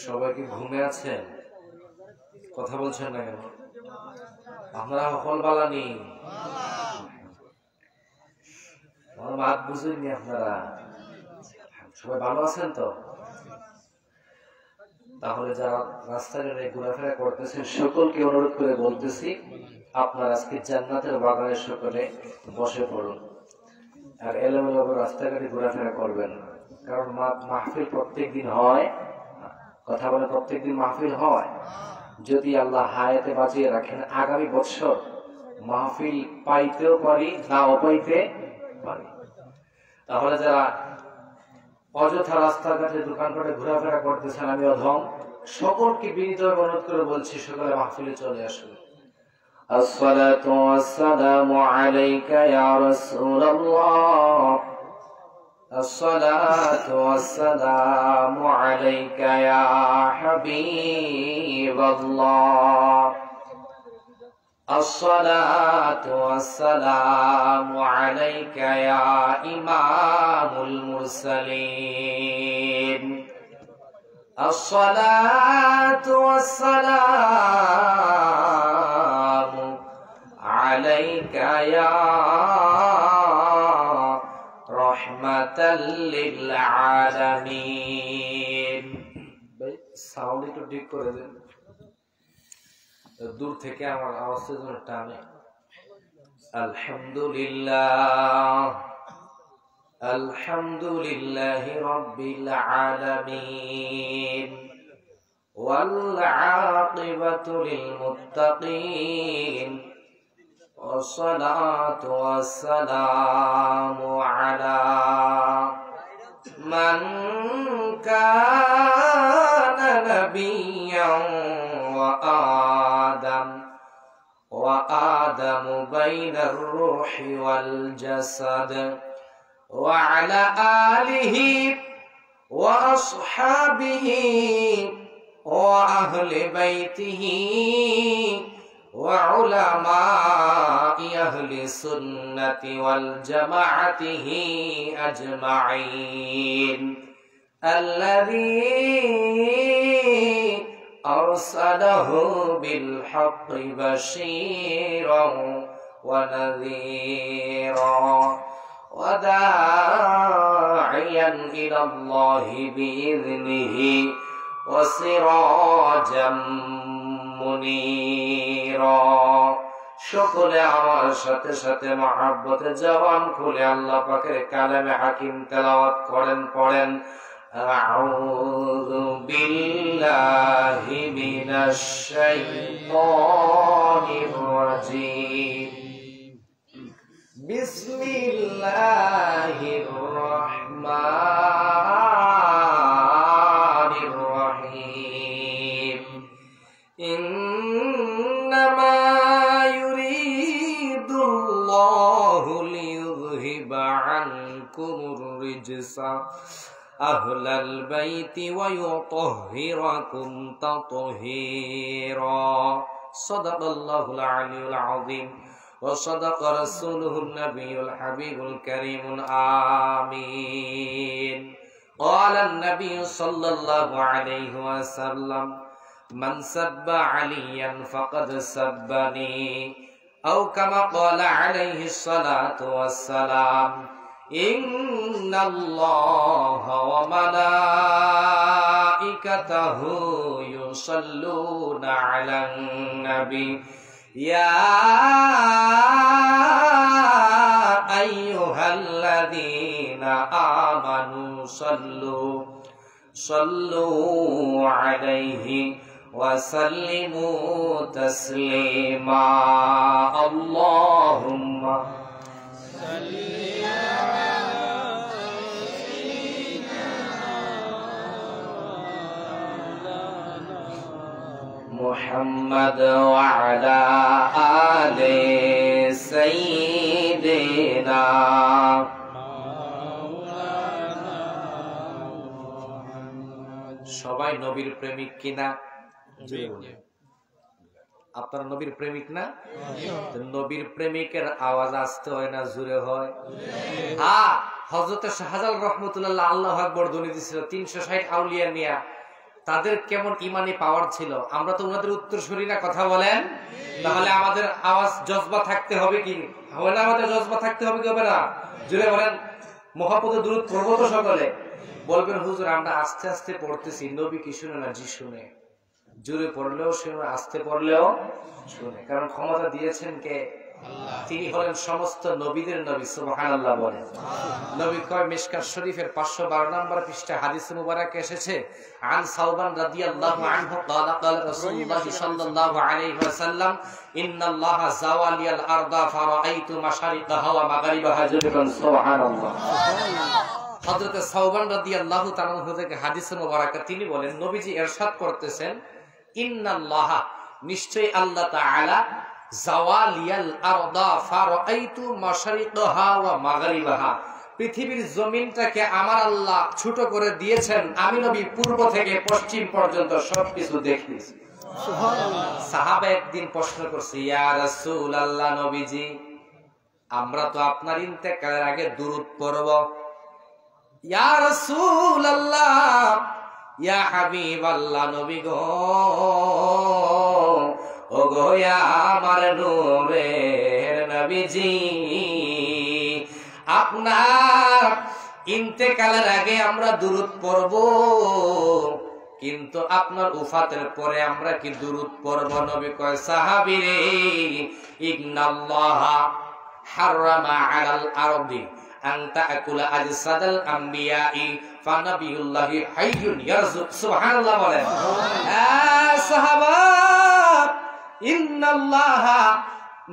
সবাই কি ঘুমে আছেন? কথা বলছেন না কেন? আপনারা হল বালানি মাত বুঝেননি? আপনারা সবাই ভালো আছেন তো? তাহলে যারা রাস্তাঘাটে ঘোরাফেরা করতেছেন সকলকে অনুরোধ করে বলতেছি, আপনারা আজকে জান্নাতের বাগানে সকলে বসে পড়ুন, আর এলোমেলো রাস্তাঘাটে ঘোরাফেরা করবেন না। কারণ মাহফিল প্রত্যেক দিন হয়, কথা বলে প্রত্যেক দিন মাহফিল হয়। যদি আল্লাহ হায়াতে বাঁচিয়ে রাখেন, আগামী বছর মাহফিল পাইতেও পারি, নাও পাইতে পারি। তাহলে যারা অযথা রাস্তাঘাটে দোকানপাটে ঘোরাফেরা করতেছেন, আমি অধম সকলকে বিনীত অনুরোধ করে বলছি, সকলে মাহফিলে চলে আসুন। আসসালাতু ওয়াসসালামু আলাইকা ইয়া রাসূলুল্লাহ, আসসালাতু ওয়াসসালামু আলাইকা ইয়া হাবিবাল্লাহ, আসসালাতু ওয়াসসালামু আলাইকা ইয়া ইমামুল মুরসালিন, আসসালাতু ওয়াসসালামু আলাইকা ইয়া রাহমাতাল লিল আলামিন। ভাই সাউন্ড একটু ঠিক করে দেন, দূর থেকে আমার আওয়াজের জন্য টানে। আলহামদুলিল্লাহ, আলহামদুলিল্লাহি রাব্বিল আলামিন, ওয়াল আকিবাতু লিল মুত্তাকিন, ওয়াসসালাতু ওয়াসসালামু আলা মান কানা নাবিয়্যান ওয়া আদম বাইনার রূহি ওয়াল জাসাদ, وعلى آله وأصحابه وأهل بيته وعلماء أهل السنة والجماعة أجمعين، الذي أرسله بالحق بشيرا ونذيرا وداعيا إلى الله بإذنه وسراجا منيرا। সকলে আমার সাথে সাথে মহব্বতে জবান খুলে আল্লাহ পাকের কালামে হাকিম তেলাওয়াত করেন, পড়েন আউযু বিল্লাহি মিনাশ শাইতানির রাজীম, বিসমিল্লাহির রহমানির রহিম। ইন্নামা ইউরিদুল্লাহু লিইয়ুযহিবা আনকুমুর রিজসা আহলাল বাইতি ওয়া ইউতাহহিরাকুম তাতহীরা। সাদাকাল্লাহুল আলিয়্যুল আযীম وصدق رسوله النبي الحبيب الكريم آمين. قال النبي صلى الله عليه وسلم من سب عليا فقد سبني، أو كما قال عليه الصلاة والسلام إن الله وملائكته يصلون على النبي يا أيها الذين آمنوا صلوا عليه وسلموا تسليما، اللهم صل على محمد وعلى آل سيدنا। সবাই নবীর প্রেমিক কিনা? আপনারা নবীর প্রেমিক না? নবীর প্রেমিকের আওয়াজ আসতে হয় না জোরে হয়? হ্যাঁ, হযরতে শাহজালাল রাহমাতুল্লাহ আল্লাহু আকবার ধ্বনি দিছিল 360 আউলিয়া নিয়া, তাদের কেমন ইমানি পাওয়ার ছিল। আমরা তো ওনাদের উত্তরসূরি না, কথা বলেন। তাহলে আমাদের আওয়াজ জজবা থাকতে হবে কি হবে না? আমাদের জজবা থাকতে হবে কি হবে না? জুড়ে বলেন। মহাপদে দুরূদ পড়বো তো সকলে? বলবেন হুজুর আমরা আস্তে আস্তে পড়তেছি, নবী কি শুনে না? জি শুনে। জোরে পড়লেও শুনে, আস্তে পড়লেও শুনে। কারণ ক্ষমতা দিয়েছেন কে? তিনি হলেন সমস্ত নবীদের নবী। সুবহানাল্লাহ বলেন। নবী কয় মিশকাত শরীফের 512 নম্বর পৃষ্ঠা হাদিস মুবারকে এসেছে, আন সাওবান রাদিয়াল্লাহু আনহু ক্বালা ক্বালা রাসূলুল্লাহ সাল্লাল্লাহু আলাইহি ওয়াসাল্লাম ইন্নাল্লাহা যাওয়ালিয়াল আরদা ফারাআইতু মাশারিকাহা ওয়া মাগরিবাহা। সুবহানাল্লাহ। হযরত সাওবান রাদিয়াল্লাহু তাআলা থেকে হাদিস মুবারকে তিনি বলেন, নবীজি ইরশাদ করতেছেন, ইন্নাল্লাহা নিশ্চয় আল্লাহ তাআলা জাওয়ালিয়াল আরদা ফারাআইতু মাশারিকাহা ওয়া মাগরিবাহা, পৃথিবীর জমিনটাকে আমার আল্লাহ ছোট করে দিয়েছেন, আমি নবী পূর্ব থেকে পশ্চিম পর্যন্ত সবকিছু দেখতেছি। সুবহানাল্লাহ। সাহাবা একদিন প্রশ্ন করছে, ইয়া রাসূলুল্লাহ নবীজি, আমরা তো আপনার ইন্তেকালের আগে দুরূদ পড়ব। ইয়া রাসূলুল্লাহ, ইয়া হাবিবাল্লাহ নবী গো, ও গো আমার নূরের নবীজি, আপনার ইন্তেকালের আগে আমরা দুরূদ পড়ব, কিন্তু আপনার উফাতের পরে আমরা কি দুরূদ পড়ব? নবী কয়, সাহাবীরে, ইন্নাল্লাহা হারামা আলাল আরদি আন তাকুলা আজসাদাল আমবিয়াই ফানাবিয়ুল্লাহি হাইয়ুন ইয়ারযুক। সুবহানাল্লাহ বলেন। সাহাবা, ইন্নাল্লাহা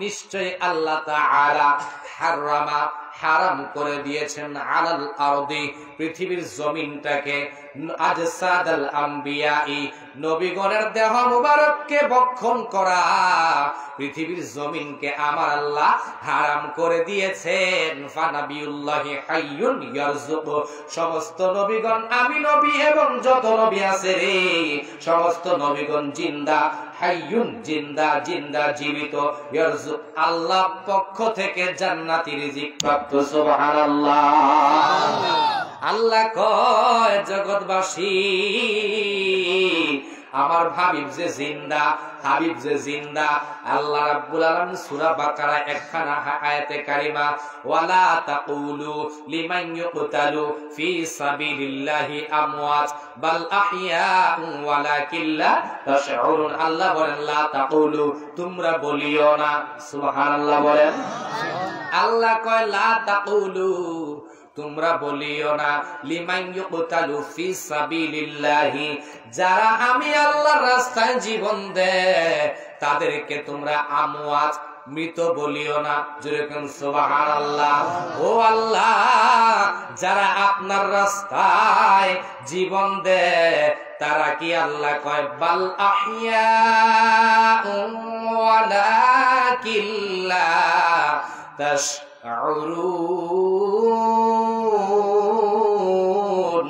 নিশ্চয় আল্লাহ তাআলা হারামা হারাম করে দিয়েছেন আলাল আরদি পৃথিবীর জমিনটাকে আজসাদাল আমবিয়াই নবীগণের দেহ মুবারককে ভক্ষণ করা, পৃথিবীর জমিনকে আমার আল্লাহ হারাম করে দিয়েছেন। ফানাবিয়ুল্লাহি হাইয়ুন ইয়ারযুক, সমস্ত নবীগণ, আমি নবী এবং যত নবী আছে রে, সমস্ত নবীগণ জিন্দা, হাইয়ুন জিন্দা, জিন্দা জীবিত, ইয়ারযুক আল্লাহ পক্ষ থেকে জান্নাতি রিজিক প্রাপ্ত। সুবহানাল্লাহ। আল্লাহ কয়, জগৎবাসী, আমার হাবিব যে জিন্দা, হাবিব যে জিন্দা। আল্লাহ রাব্বুল আলামিন সূরা বাকারা একখানা আয়াতে কারিমা, ওয়ালা তাকুলু লিমান ইউকতালু ফি সাবিলিল্লাহি আমওয়াত বাল আহইয়াউ ওয়ালাকিন লা তাশউরুন। আল্লাহ বলেন, লা তাকুলু, তোমরা বলিও না। সুবহানাল্লাহ বলেন। আল্লাহ কয়, লা তাকুলু, তোমরা বলিও না, লিমান ইউকতালু ফি সাবিলিল্লাহি, যারা আমি আল্লাহর রাস্তায় জীবন দেয় তাদেরকে তোমরা আমওয়াত, মৃত বলিও না। যেরকম সুবহানাল্লাহ। ও আল্লাহ, যারা আপনার রাস্তায় জীবন দেয় তারা কি আল্লাহ কয় বাল আহইয়াউ ওয়ালাকিন লা তাশউরুন।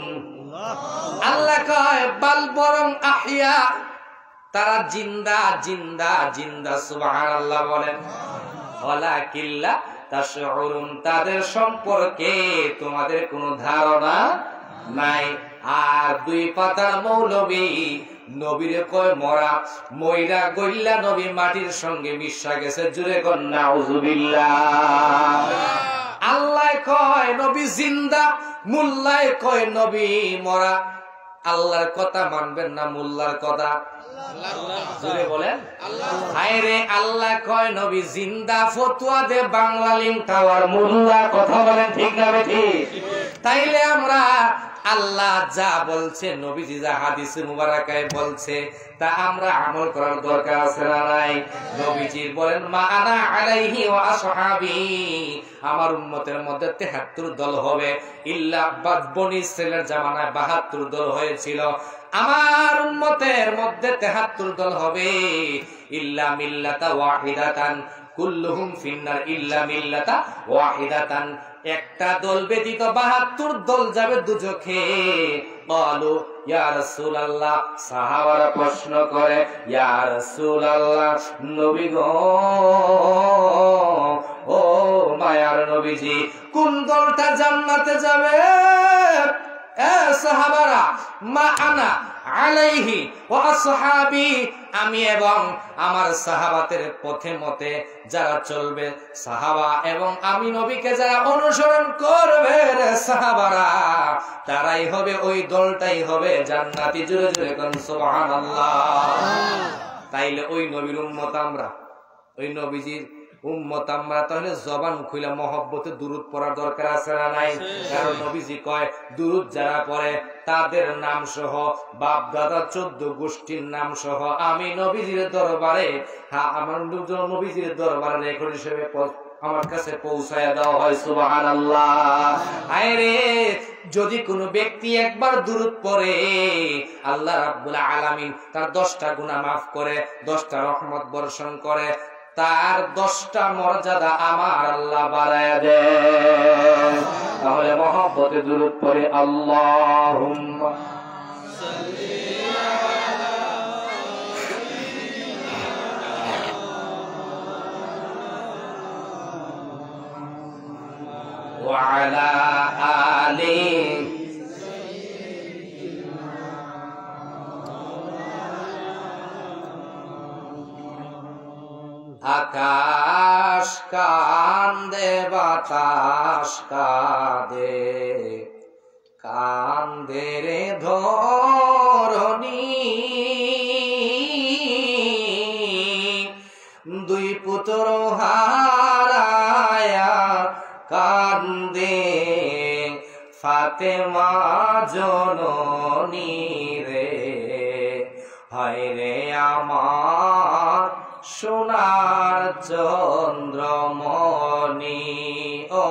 আল্লাহ কয় বাল, বরং আহইয়া, তারা জিন্দা, জিন্দা, জিন্দা। সুবহানাল্লাহ বলেন। ওয়ালাকিন লা তাশউরুন, তাদের সম্পর্কে তোমাদের কোনো ধারণা নাই। আর দুই পাতার মৌলবী নবীরে কয় মরা, মইরা গইল্লা নবী মাটির সঙ্গে মিশা গেছে। জুরে কোন নাউযুবিল্লাহ। আল্লাহ কয় নবী জিন্দা, মুল্লায় কয় নবী মরা। আল্লাহর কথা মানবেন না মুল্লার কথা? জুরে বলেন। হায় রে, আল্লাহ কয় নবী জিন্দা, ফতোয়া দে বাংলা লিঙ্ক টাওয়ার মুল্লা। কথা বলেন ঠিক না ঠিক? তাইলে আমরা আল্লাহ যা বলছে, নবীজি যা হাদিসে মুবারাকায় বলছে, তা আমরা আমল করার দরকার আছে না নাই? নবীজি বলেন, মা আনা আলাইহি ওয়া আসহাবি, আমার উম্মতের মধ্যে ৭৩ দল হবে। ইল্লা বনি ইসরাইলের জামানায় ৭২ দল হয়েছিল, আমার উম্মতের মধ্যে ৭৩ দল হবে। ইল্লা মিল্লাতা ওয়াহিদাতান কুল্লুহুম ফিন্নার, ইল্লা মিল্লাতা ওয়াহিদাতান, একটা দল ব্যতীত 72 দল যাবে দুজখে। বলো ইয়া রাসূলুল্লাহ, সাহাবারা প্রশ্ন করে ইয়া রাসূলুল্লাহ, নবী গো, ও মায়ার নবীজি, কোন দলটা জান্নাতে যাবে? এ সাহাবারা, মা আনা আলাইহি ওয়া আসহাবি, আমি এবং আমার সাহাবাতের পথে মতে যারা চলবে, সাহাবা এবং আমি নবীকে যারা অনুসরণ করবে রে সাহাবারা, তারাই হবে, ওই দলটাই হবে জান্নাতি। জোরে জোরে কোন সুবহানাল্লাহ। তাইলে ওই নবীর উম্মত আমরা, ওই নবীজির উম্মত আমরা, তাহলে জবান খুলে মহব্বতে দুরূদ পড়ার দরকার আছে না নাই? কারণ নবীজি কয় দুরূদ যারা পড়ে তাদের নাম সহ, বাপ দাদা 14 গোষ্ঠীর নাম সহ আমি নবীজির দরবারে, হ্যাঁ আমার নবীজির দরবারে রেকর্ড হিসেবে আমার কাছে পৌঁছায়া দেওয়া হয়। সুবহানাল্লাহ। আরে যদি কোনো ব্যক্তি একবার দুরূদ পড়ে, আল্লাহ রাব্বুল আলামিন তার 10টা গুনাহ মাফ করে, 10টা রহমত বর্ষণ করে, তার 10টা মর্যাদা আমার আল্লাহ বাড়ায়া দেয়। তাহলে মহব্বতে দুরূদ পড়ে আল্লাহুম্মা সাল্লি আলা ওয়া আলা আলি আকাশ কান্দে বাতাস কাঁদে, কান্দে রে ধরণী, দুই পুত্র হারায়া কান্দে ফাতেমা জননী রে, হায় রে আমার সোনার চন্দ্রমণি, ও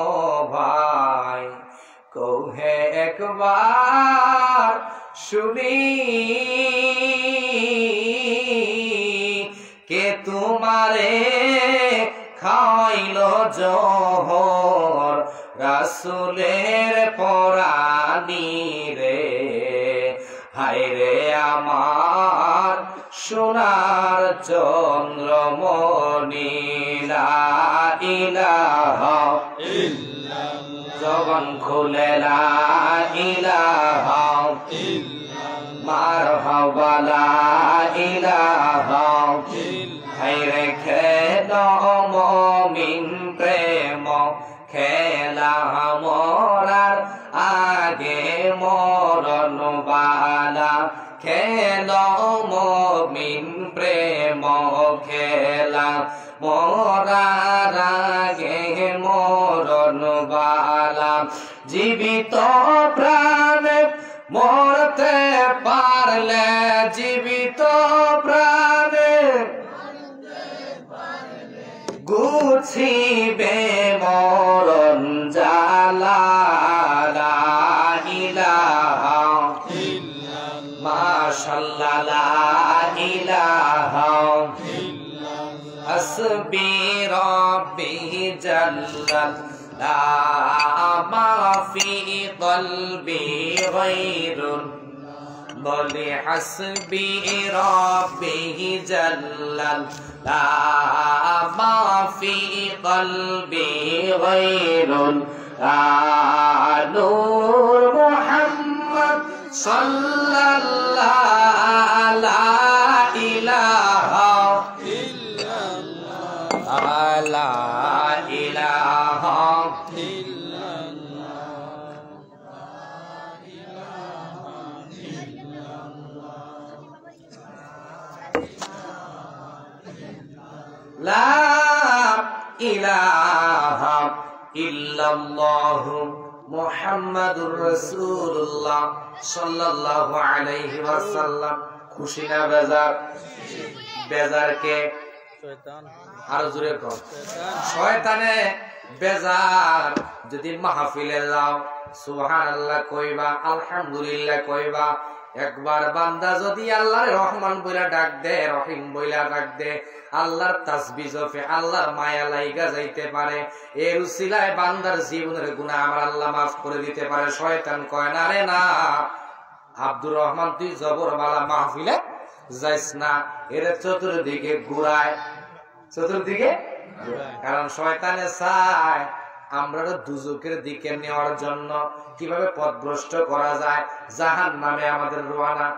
ভাই কহে একবার শুনি, কে তোমারে খাইল জহর রাসূলের পরানি রে, হায় রে আমার সোনার চন্দ্রমণি, লা ইলাহা ইল্লাল্লাহ, জবান খুলে লা ইলাহা ইল্লাল্লাহ, মারহাবা লা ইলাহা ইল্লাল্লাহ, হায় রে খেলো মুমিন প্রেম খেলা, মরার আগে মরণ বালা, খেলো মুমিন প্রেম খেলা, মরার আগে মরণ বালা, জীবিত প্রাণে মরতে পারলে, জীবিত প্রাণে গুছিবে মরণ জালা, লা ইলাহা ইল্লাল্লাহ, মাশাআল্লাহ লা ইলাহা ইল্লাল্লাহ, হাসবি রাব্বি জাল্লাত, লা মা ফি কলবি গায়রুন, বলে হাসবি রাব্বি জাল্লাত, লা মা ফি কলবি গায়রুন, নূর মুহাম্মদ সাল্লাল্লাহু লা ইলাহা ইল্লাল্লাহ, লা ইলাহা লা ইলাহা ইল্লাল্লাহু মুহাম্মাদুর রাসূলুল্লাহ সাল্লাল্লাহু আলাইহি ওয়াসাল্লাম। খুশি না বেজার? বেজার কে? শয়তান। আর জোরে কর, শয়তানে বেজার। যদি মাহফিলে যাও সুবহানাল্লাহ কইবা, আলহামদুলিল্লাহ কইবা, একবার বান্দা যদি আল্লাহর রহমান বইলা ডাক দে, রহিম বইলা ডাক দে, আল্লাহর তাসবিহ জপে আল্লাহর মায়া লাইগা যাইতে পারে। এর উসিলায় বান্দার জীবনের গুনাহ আমার আল্লাহ মাফ করে দিতে পারে। শয়তান কয় না রে না, আব্দুর রহমান তুই জবরবালা মাহফিলে যাইস না, এর চতুর্দিকে ঘুরায়, চতুর্দিকে, কারণ শয়তানে চায় আমরা দুজকের দিকে নেওয়ার জন্য কিভাবে পথভ্রষ্ট করা যায়, জাহান্নামে আমাদের রওনা,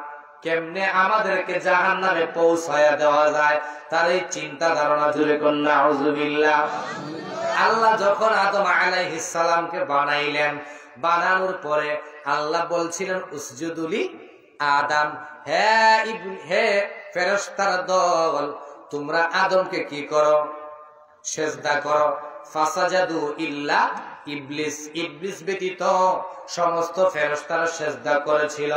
কেমনে আমাদেরকে জাহান্নামে পৌঁছায়া দেওয়া যায়, তার এই চিন্তা ধারণা জুড়ে কোন নাউজুবিল্লাহ। আল্লাহ যখন আদম আলাইহিস সালামকে বানাইলেন, বানানোর পরে আল্লাহ বলছিলেন উসজুদুলি আদম, হে ফেরেশতার দল, তোমরা আদমকে কি করো, সেজদা করো। ফাসাজাদু ইল্লা ইবলিস, ইবলিস ব্যতীত সমস্ত ফেরেশতারা সেজদা করেছিল।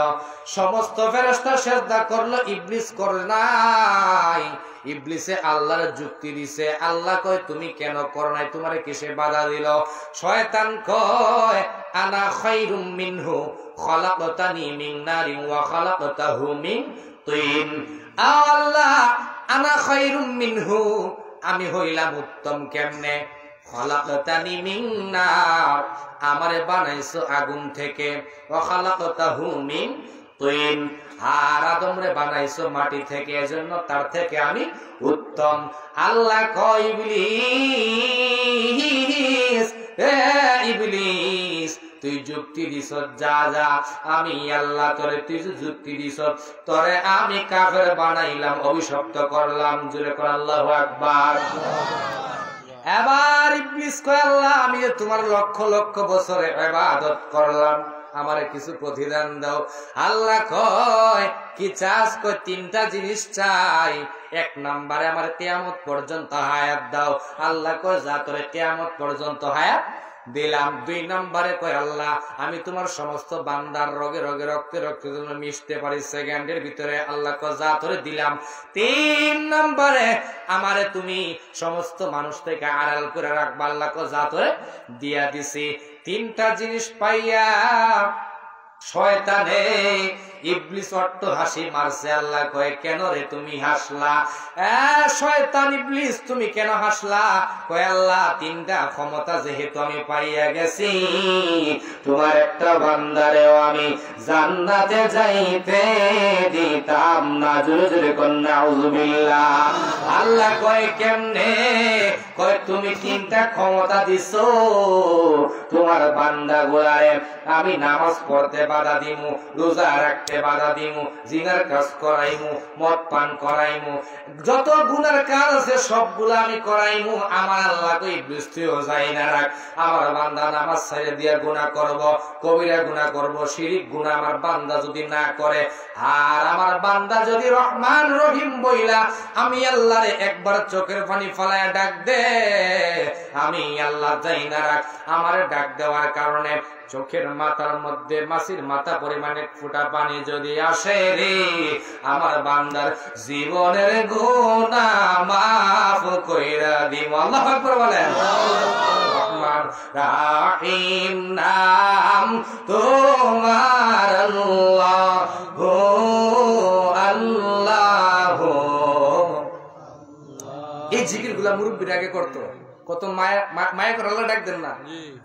সমস্ত ফেরেশতা সেজদা করলো, ইবলিস করে নাই। ইবলিসে আল্লাহর যুক্তি দিছে, আল্লাহ কয় তুমি কেন করো নাই, তোমারে কিসে বাধা দিল? শয়তান কয় আনা খায়রুম মিনহু খালাকতানি মিন নারিন ওয়া খালাকতাহু মিন তিন। আল্লাহ আনা খায়রুম মিনহু, আমি হইলাম উত্তম কেমনে? খালাকতানি মিন নার, আমারে বানাইছো আগুন থেকে, ওয়া খালাকতাহু মিন তিন, আর আদমরে বানাইছো মাটি থেকে, এজন্য তার থেকে আমি উত্তম। আল্লাহ কয় ইবলিস, এ ইবলিস তুই যুক্তি দিছ, যা যা, আমি আল্লাহ তোরে, তুই যুক্তি দিছ, তোরে আমি কাফের বানাইলাম, অভিশপ্ত করলাম। জুড়ে কর আল্লাহু আকবার। এবার ইবলিস কয় আল্লাহ আমি তোমার লক্ষ লক্ষ বছরে ইবাদত করলাম, আমারে কিছু প্রতিদান দাও। আল্লাহ কয় কি চাস? কয় তিনটা জিনিস চাই। এক নম্বরে আমার কিয়ামত পর্যন্ত হায়াত দাও। আল্লাহ কয় যা তোরে কিয়ামত পর্যন্ত হায়াত দিলাম। দুই নম্বরে কয় আল্লাহ আমি তোমার সমস্ত বান্দার রোগে রোগে রক্তে রক্তে জন্য মিশতে পারি সেকেন্ডের ভিতরে। আল্লাহ কয় যা তোরে দিলাম। তিন নম্বরে আমারে তুমি সমস্ত মানুষ থেকে আড়াল করে রাখবা। আল্লাহ কয় যা তোরে দিয়া দিছি। তিনটা জিনিস পাইয়া শয়তানে ইবলিস অট্ট হাসি মারছে। আল্লাহ কয় কেন রে তুমি হাসলা? শয়তান ইবলিস তুমি কেন হাসলা? কয় আল্লাহ তিনটা ক্ষমতা যেহেতু আমি পাইয়া গেছি, তোমার একটা বান্দারেও আমি জান্নাতে যাইতে দিতাম না। জোরে জোরে কোন নাউজুবিল্লাহ। আল্লাহ কয় কেমনে? কয় তুমি তিনটা ক্ষমতা দিছো, তোমার বান্দা গুলারে আমি নামাজ পড়তে বাধা দিমু, রোজা রাখতে বাধা দিমু, জিনার কাজ করাইমু, মদ পান করাইমু, যত গুনার কাজ আছে সবগুলো আমি করাইমু। আমার আল্লাহ কই বুঝতেও যাই না রাখ, আমার বান্দা নামাজ ছেড়ে দিয়ে গুনাহ করব, কবিরা গুনাহ করব, শিরিক গুনাহ আমার বান্দা যদি না করে, আর আমার বান্দা যদি রহমান রহিম বইলা আমি আল্লাহরে একবার চোখের পানি ফলায়া ডাক দে, আমি আল্লাহ যাই না রাখ। আমার ডাক দেওয়ার কারণে চোখের মাথার মধ্যে মাছির মাথা পরিমাণে ফুটা পানি যদি আসে রে, আমার বান্দার জীবনের গুনাহ মাফ কইরা দিব। আল্লাহু আকবার বলেন। রহমান রহিম নাম তোমার আল্লাহু আল্লাহু। এই জিকিরগুলা মুরব্বিরা আগে করতো, কত মায়া করে আল্লাহ ডাক দেন না।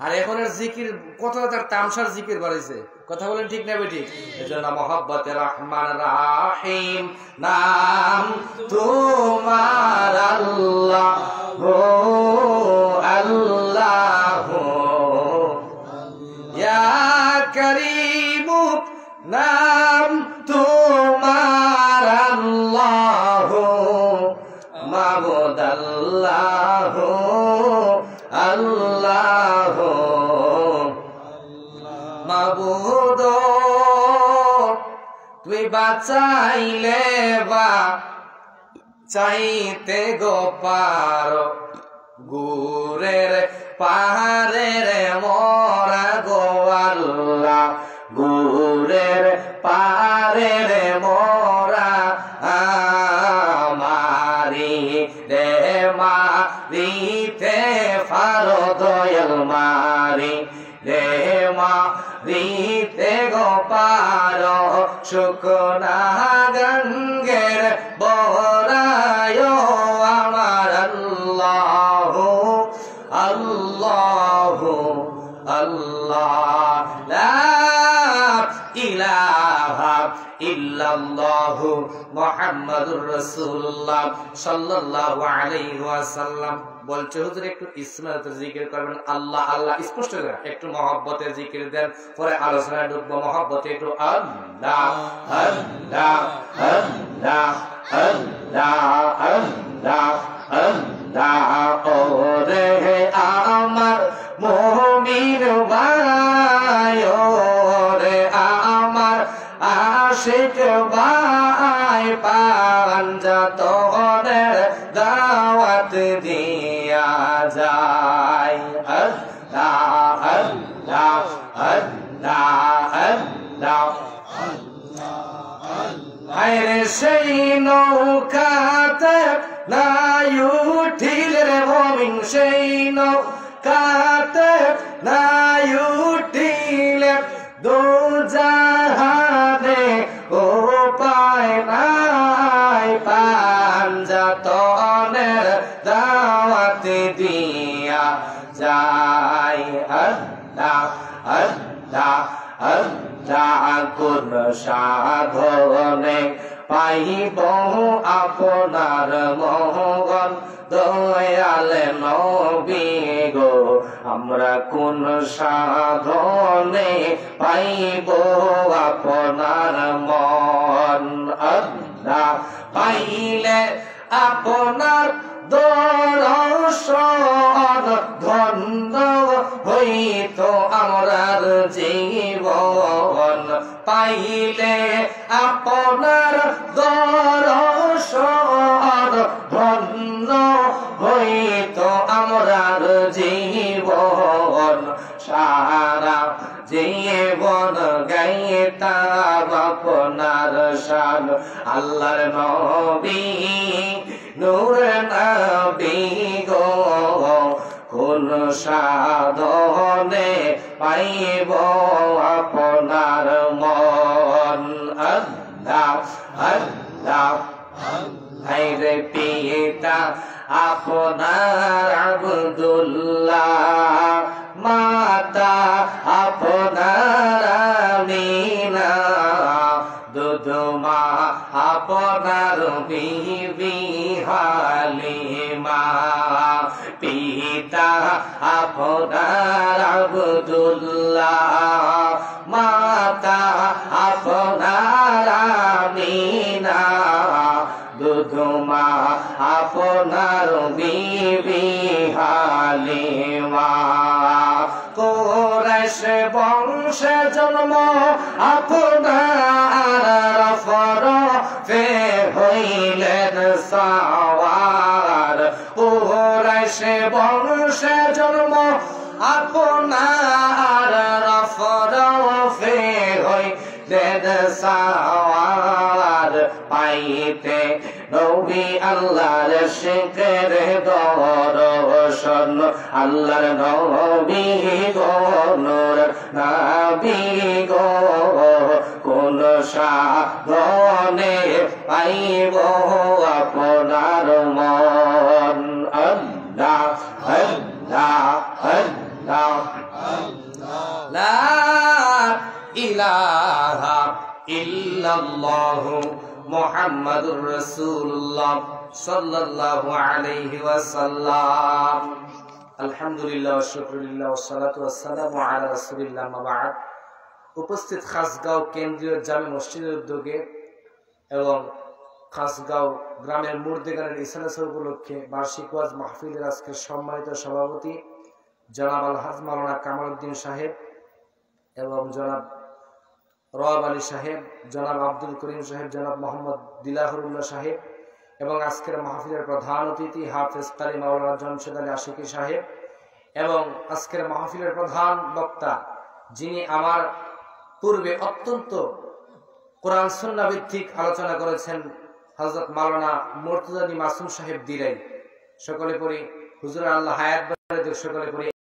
আর এখন জিকির কত তার তামসার জিকির বাড়াইছে। কথা বলেন ঠিক না বেঠিক? এজন্য মহব্বতে রহমান রহিম নাম তোমার আল্লাহু আল্লাহু, ইয়া করিম নাম তোমার আল্লাহু, মাবুদ আল্লাহু আল্লাহু, মাবুদ তুই বাঁচাইলে বা চাইতে গো পারো, গুরের পাহাড়ের মরা গো আল্লাহ, গুরের পাহাড়ের মরা আমারি রে মারিতে ফারো দয়াল মারি রে মারিতে এগো পার শুকনা গঙ্গের বরায় আমার আল্লাহ আল্লাহ আল্লাহ লা ইলাহা ইল্লাল্লাহু মুহাম্মাদুর রাসূলুল্লাহ সাল্লাল্লাহু আলাইহি ওয়াসাল্লাম। বলছে হুজুর একটু ইসমাতে জিকির করবেন, আল্লাহ আল্লাহ স্পষ্ট করে একটু মহব্বতে জিকির দেন, পরে আলোচনায় ঢুকবো। মহব্বতে একটু আল্লাহ আল্লাহ আল্লাহ আল্লাহ আল্লাহ আল্লাহ ওরে আমার মুমিন ভাই ওরে আমার আশিক ভাই পাঞ্জাতনের দাওয়াত দিয়া যায়। আল্লাহ আল্লাহ আল্লাহ আল্লাহ আরে সেই নৌকাতে নাই উঠিলে রে মুমিন, সেই নৌকাতে নাই উঠিলে দোজাহানে উপায় নাই পাঞ্জাতনের দাওয়াত দিয়া যায়। আল্লাহ আল্লাহ আল্লাহ কোন সাধনে পাইব আপনার মোহন দয়াল নবী গো, আমরা কোন সাধনে পাইব আপনার মন। আল্লাহ পাইলে আপনার দর্শন ধন্য হইত আমরার জীবন, পাইলে আপনার দর্শন ধন্য হইত আমরার জীবন। সারা জীবন গাইতাম আপনার শান, আল্লাহর নবী নূর নবী গো, কোন সাধনে পাইব আপনার মন। আল্লাহ আল্লাহ হায়রে পিতা আপনার আব্দুল্লাহ, মাতা আপনার আমিনা, দুধমা আপনার বিবি হালিমা, পিতা আপনার আব্দুল্লাহ, মাতা আপনার আমিনা, দুধমা আপনার বিবি হালিমা। কুরাইশ বংশে জন্ম আপনার ফরফে হইলেন সাওয়ার, কুরাইশ বংশে জন্ম আপনার ফরফে হইলেন সাওয়ার, পাইতে নবী আল্লাহর শিখের দর্শন, আল্লাহর নবী গো নূর নবী গো, কোন সাধনে পাইব আপনার মন। আল্লাহ আল্লাহ আল্লাহ লা ইলাহা ইল্লাল্লাহু মুহাম্মাদুর রাসূলুল্লাহ সাল্লাল্লাহু আলাইহি ওয়াসাল্লাম। আলহামদুলিল্লাহ ওয়া শুকরুলিল্লাহ ওয়া সালাতু ওয়াস সালামু আলা রাসূলিল্লাহ মা বা'দ। উপস্থিত খাসগাঁও কেন্দ্রীয় জামে মসজিদের উদ্যোগে এবং খাসগাঁও গ্রামের মুর্দেগানের ইসলাম উপলক্ষে বার্ষিক ওয়াজ মাহফিলের আজকের সম্মানিত সভাপতি জনাব আলহাজ মাওলানা কামাল উদ্দিন সাহেব এবং জনাব রওয়াব আলী সাহেব, জনাব আব্দুল করিম সাহেব, জনাব মোহাম্মদ দিলাহরুল্লাহ সাহেব এবং আজকের মাহফিলের প্রধান অতিথি হাফেজ কারি মাওলানা জমশেদ আলী আশিকি সাহেব এবং আজকের মাহফিলের প্রধান বক্তা যিনি আমার পূর্বে অত্যন্ত কোরআন সুন্নাহ ভিত্তিক আলোচনা করেছেন হযরত মাওলানা মুর্তজা মাসুম সাহেব দিরাই। সকলে পড়ি হুজুর আল্লাহ হায়াত বাড়াক, সকলে পড়ি